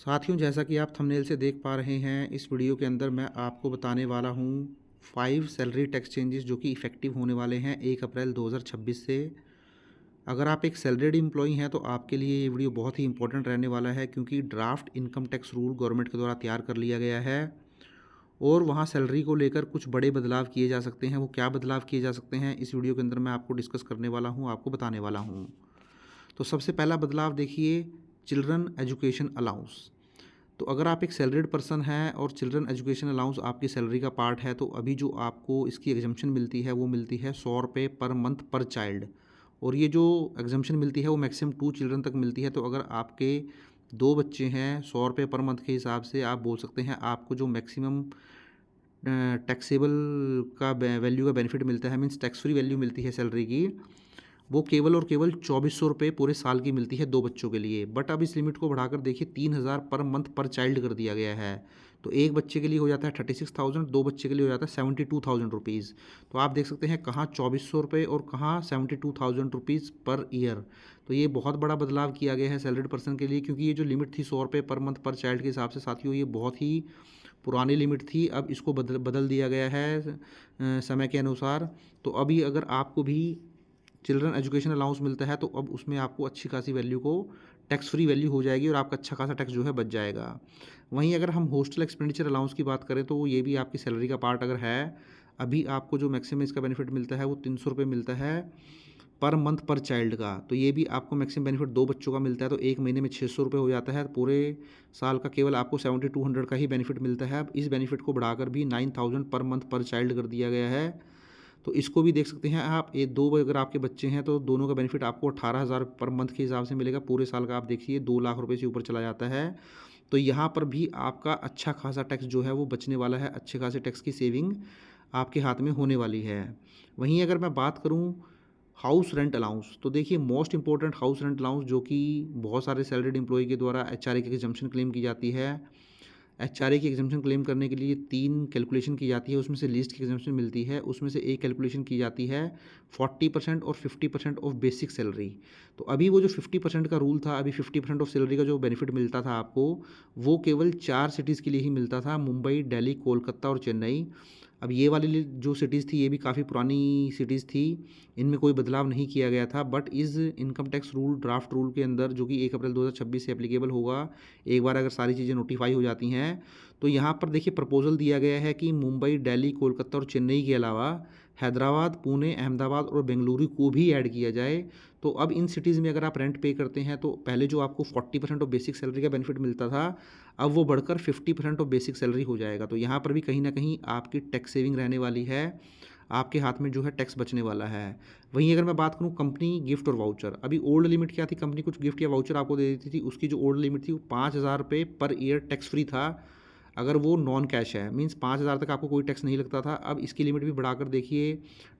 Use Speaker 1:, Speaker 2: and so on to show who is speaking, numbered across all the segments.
Speaker 1: साथियों, जैसा कि आप थंबनेल से देख पा रहे हैं, इस वीडियो के अंदर मैं आपको बताने वाला हूँ 5 सैलरी टैक्स चेंजेस जो कि इफ़ेक्टिव होने वाले हैं 1 अप्रैल 2026 से। अगर आप एक सैलरीड एम्प्लॉई हैं तो आपके लिए ये वीडियो बहुत ही इंपॉर्टेंट रहने वाला है, क्योंकि draft income tax rule government के द्वारा तैयार कर लिया गया है और वहाँ सैलरी को लेकर कुछ बड़े बदलाव किए जा सकते हैं। वो क्या बदलाव किए जा सकते हैं, इस वीडियो के अंदर मैं आपको डिस्कस करने वाला हूँ, आपको बताने वाला हूँ। तो सबसे पहला बदलाव देखिए, चिल्ड्रन एजुकेशन अलाउंस। तो अगर आप एक सैलरीड पर्सन हैं और चिल्ड्रन एजुकेशन अलाउंस आपकी सैलरी का पार्ट है, तो अभी जो आपको इसकी एग्जम्पशन मिलती है वो मिलती है 100 रुपये पर मंथ पर चाइल्ड। और ये जो एग्जम्पशन मिलती है वो मैक्सिमम 2 चिल्ड्रन तक मिलती है। तो अगर आपके 2 बच्चे हैं, 100 रुपये पर मंथ के हिसाब से आप बोल सकते हैं आपको जो मैक्सिमम टैक्सेबल का वैल्यू का बेनिफिट मिलता है, मीन्स टैक्स फ्री वैल्यू मिलती है सैलरी की, वो केवल और केवल 2400 रुपये पूरे साल की मिलती है 2 बच्चों के लिए। बट अब इस लिमिट को बढ़ाकर देखिए 3000 पर मंथ पर चाइल्ड कर दिया गया है। तो एक बच्चे के लिए हो जाता है 36,000, 2 बच्चे के लिए हो जाता है 72,000 रुपीज़। तो आप देख सकते हैं कहाँ 2400 रुपये और कहाँ 72,000 रुपीज़ पर ईयर। तो ये बहुत बड़ा बदलाव किया गया है सैलरीड पर्सन के लिए, क्योंकि ये जो लिमिट थी 100 रुपये पर मंथ पर चाइल्ड के हिसाब से साथियों, ये बहुत ही पुरानी लिमिट थी। अब इसको बदल दिया गया है समय के अनुसार। तो अभी अगर आपको भी चिल्ड्रन एजुकेशन अलाउंस मिलता है तो अब उसमें आपको अच्छी खासी वैल्यू को टैक्स फ्री वैल्यू हो जाएगी और आपका अच्छा खासा टैक्स जो है बच जाएगा। वहीं अगर हम हॉस्टल एक्सपेंडिचर अलाउंस की बात करें तो ये भी आपकी सैलरी का पार्ट अगर है, अभी आपको जो मैक्सिमम इसका बेनिफिट मिलता है वो 300 रुपये मिलता है पर मंथ पर चाइल्ड का। तो ये भी आपको मैक्सिमम बेनिफिट 2 बच्चों का मिलता है, तो एक महीने में 600 रुपये हो जाता है। पूरे साल का केवल आपको 7200 का ही बेनिफिट मिलता है। अब इस बेनिफिट को बढ़ाकर भी 9000 पर मंथ पर चाइल्ड कर दिया गया है। तो इसको भी देख सकते हैं आप, ये 2 अगर आपके बच्चे हैं तो दोनों का बेनिफिट आपको 18,000 पर मंथ के हिसाब से मिलेगा। पूरे साल का आप देखिए 2 लाख रुपए से ऊपर चला जाता है। तो यहाँ पर भी आपका अच्छा खासा टैक्स जो है वो बचने वाला है, अच्छे खासे टैक्स की सेविंग आपके हाथ में होने वाली है। वहीं अगर मैं बात करूँ हाउस रेंट अलाउंस, तो देखिए most important house rent allowance जो कि बहुत सारे सैलरीड एम्प्लॉय के द्वारा एचआरए की एग्जम्पशन क्लेम की जाती है। एचआरए की एग्जम्पशन क्लेम करने के लिए 3 कैलकुलेशन की जाती है, उसमें से लीस्ट की एग्जम्पशन मिलती है। उसमें से एक कैलकुलेशन की जाती है 40% और 50% ऑफ बेसिक सैलरी। तो अभी वो जो 50% का रूल था, अभी 50% ऑफ सैलरी का जो बेनिफिट मिलता था आपको, वो केवल 4 सिटीज़ के लिए ही मिलता था, मुंबई, दिल्ली, कोलकाता और चेन्नई। अब ये वाली जो सिटीज़ थी ये भी काफ़ी पुरानी सिटीज़ थी, इनमें कोई बदलाव नहीं किया गया था। बट इस income tax rule draft rule के अंदर जो कि 1 अप्रैल 2026 से एप्लीकेबल होगा, एक बार अगर सारी चीज़ें नोटिफाई हो जाती हैं, तो यहाँ पर देखिए प्रपोजल दिया गया है कि मुंबई, दिल्ली, कोलकाता और चेन्नई के अलावा हैदराबाद, पुणे, अहमदाबाद और बेंगलुरु को भी ऐड किया जाए। तो अब इन सिटीज़ में अगर आप रेंट पे करते हैं तो पहले जो आपको 40% ऑफ बेसिक सैलरी का बेनिफिट मिलता था, अब वो बढ़कर 50% ऑफ बेसिक सैलरी हो जाएगा। तो यहाँ पर भी कहीं ना कहीं आपकी टैक्स सेविंग रहने वाली है, आपके हाथ में जो है टैक्स बचने वाला है। वहीं अगर मैं बात करूँ कंपनी गिफ्ट और वाउचर, अभी ओल्ड लिमिट क्या थी, कंपनी कुछ गिफ्ट या वाउचर आपको दे देती थी, उसकी जो ओल्ड लिमिट थी वो 5,000 रुपये पर ईयर टैक्स फ्री था अगर वो नॉन कैश है, मीन्स 5,000 तक आपको कोई टैक्स नहीं लगता था। अब इसकी लिमिट भी बढ़ाकर देखिए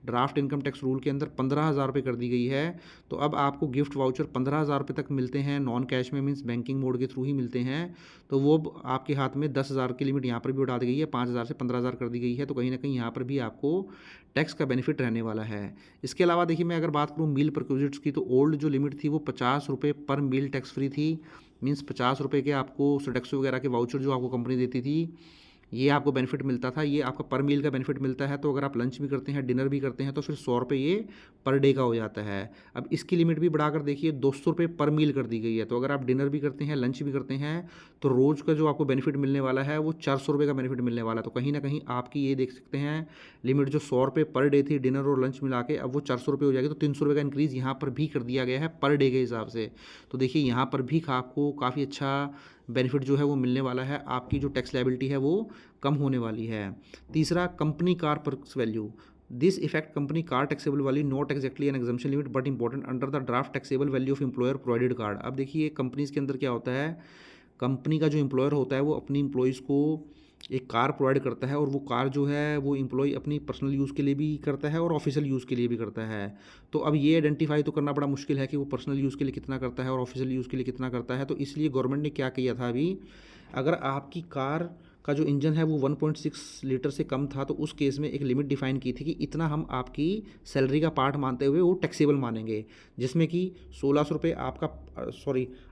Speaker 1: ड्राफ्ट इनकम टैक्स रूल के अंदर 15,000 रुपये कर दी गई है। तो अब आपको गिफ्ट वाउचर 15,000 रुपये तक मिलते हैं नॉन कैश में, मीन्स बैंकिंग मोड के थ्रू ही मिलते हैं। तो वो आपके हाथ में 10,000 की लिमिट यहाँ पर भी बढ़ा दी गई है, 5,000 से 15,000 कर दी गई है। तो कहीं ना कहीं यहाँ पर भी आपको टैक्स का बेनिफिट रहने वाला है। इसके अलावा देखिए मैं अगर बात करूँ मील परक्विजिट्स की, तो ओल्ड जो लिमिट थी वो 50 रुपये पर मील टैक्स फ्री थी, मीन्स 50 रुपये के आपको सोडेक्सो वगैरह के वाउचर जो आपको कंपनी देती थी, ये आपको बेनिफिट मिलता था, ये आपका पर मील का बेनिफिट मिलता है। तो अगर आप लंच भी करते हैं, डिनर भी करते हैं, तो फिर 100 रुपये ये पर डे का हो जाता है। अब इसकी लिमिट भी बढ़ाकर देखिए 200 रुपये पर मील कर दी गई है। तो अगर आप डिनर भी करते हैं, लंच भी करते हैं, तो रोज़ का जो आपको बेनिफिट मिलने वाला है वो 400 रुपये का बेनिफिट मिलने वाला है। तो कहीं ना कहीं आपकी ये देख सकते हैं लिमिट जो 100 रुपये पर डे थी डिनर और लंच मिला के, अब वो 400 रुपये हो जाएगी। तो 300 रुपये का इंक्रीज़ यहाँ पर भी कर दिया गया है पर डे के हिसाब से। तो देखिए यहाँ पर भी आपको काफ़ी अच्छा बेनिफिट जो है वो मिलने वाला है, आपकी जो टैक्स लायबिलिटी है वो कम होने वाली है। तीसरा, company car perks value, this effect company car taxable value not exactly an exemption limit but important under the draft taxable value of employer provided car. अब देखिए कंपनीज के अंदर क्या होता है, कंपनी का जो एम्प्लॉयर होता है वो अपनी एम्प्लॉयज़ को एक कार प्रोवाइड करता है, और वो कार जो है वो एम्प्लॉय अपनी पर्सनल यूज़ के लिए भी करता है और ऑफिशियल यूज़ के लिए भी करता है। तो अब ये आइडेंटिफाई तो करना बड़ा मुश्किल है कि वो पर्सनल यूज़ के लिए कितना करता है और ऑफिशियल यूज़ के लिए कितना करता है। तो इसलिए गवर्नमेंट ने क्या किया था, अभी अगर आपकी कार का जो इंजन है वो 1.6 लीटर से कम था, तो उस केस में एक लिमिट डिफाइन की थी कि इतना हम आपकी सैलरी का पार्ट मानते हुए वो टैक्सेबल मानेंगे, जिसमें कि 1600 रुपये आपका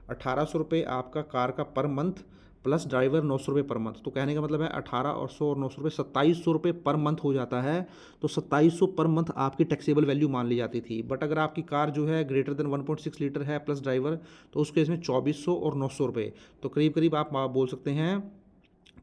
Speaker 1: 1800 रुपये आपका कार का पर मंथ प्लस ड्राइवर 900 रुपये पर मंथ। तो कहने का मतलब है 18 और 100 और 900 रुपये 2700 रुपये पर मंथ हो जाता है। तो 2700 पर मंथ आपकी टैक्सेबल वैल्यू मान ली जाती थी। बट अगर आपकी कार जो है ग्रेटर देन 1.6 लीटर है प्लस ड्राइवर, तो उस केस में 2400 और 900 रुपये, तो करीब करीब आप बोल सकते हैं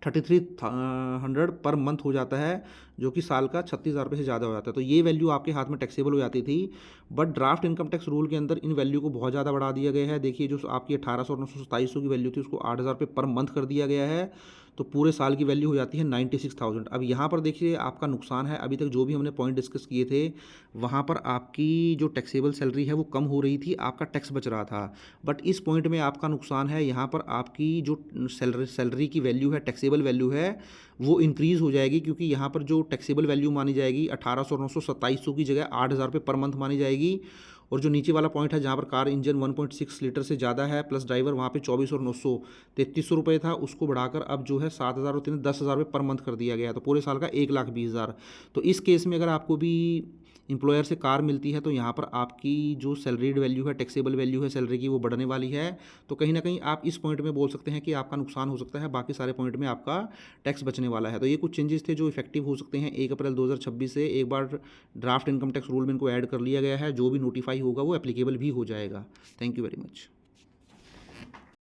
Speaker 1: 3300 पर मंथ हो जाता है, जो कि साल का 36,000 रुपये से ज़्यादा हो जाता है। तो ये वैल्यू आपके हाथ में टैक्सेबल हो जाती थी। But draft income tax rule के अंदर इन वैल्यू को बहुत ज़्यादा बढ़ा दिया गया है। देखिए जो आपकी 1800 और 927 की वैल्यू थी उसको 8,000 रुपये पर मंथ कर दिया गया है, तो पूरे साल की वैल्यू हो जाती है 96,000। अब यहाँ पर देखिए आपका नुकसान है, अभी तक जो भी हमने पॉइंट डिस्कस किए थे वहाँ पर आपकी जो टैक्सेबल सैलरी है वो कम हो रही थी, आपका टैक्स बच रहा था। बट इस पॉइंट में आपका नुकसान है, यहाँ पर आपकी जो सैलरी की वैल्यू है, टैक्सेबल वैल्यू है, वो इंक्रीज़ हो जाएगी, क्योंकि यहाँ पर जो टैक्सेबल वैल्यू मानी जाएगी 1800 और 927 की जगह 8,000 रुपये पर मंथ मानी जाएगी। और जो नीचे वाला पॉइंट है जहाँ पर कार इंजन 1.6 लीटर से ज़्यादा है प्लस ड्राइवर, वहाँ पे 24 और 900 3300 रुपये था, उसको बढ़ाकर अब जो है 7,000 और 10,000 रुपये पर मंथ कर दिया गया। तो पूरे साल का 1,20,000। तो इस केस में अगर आपको भी एम्प्लॉयर से कार मिलती है तो यहाँ पर आपकी जो सैलरीड वैल्यू है, टैक्सेबल वैल्यू है सैलरी की, वो बढ़ने वाली है। तो कहीं ना कहीं आप इस पॉइंट में बोल सकते हैं कि आपका नुकसान हो सकता है, बाकी सारे पॉइंट में आपका टैक्स बचने वाला है। तो ये कुछ चेंजेस थे जो इफेक्टिव हो सकते हैं 1 अप्रैल 2026 से। एक बार ड्राफ्ट इनकम टैक्स रूल में इनको ऐड कर लिया गया है, जो भी नोटिफाई होगा वो एप्लीकेबल भी हो जाएगा। Thank you very much.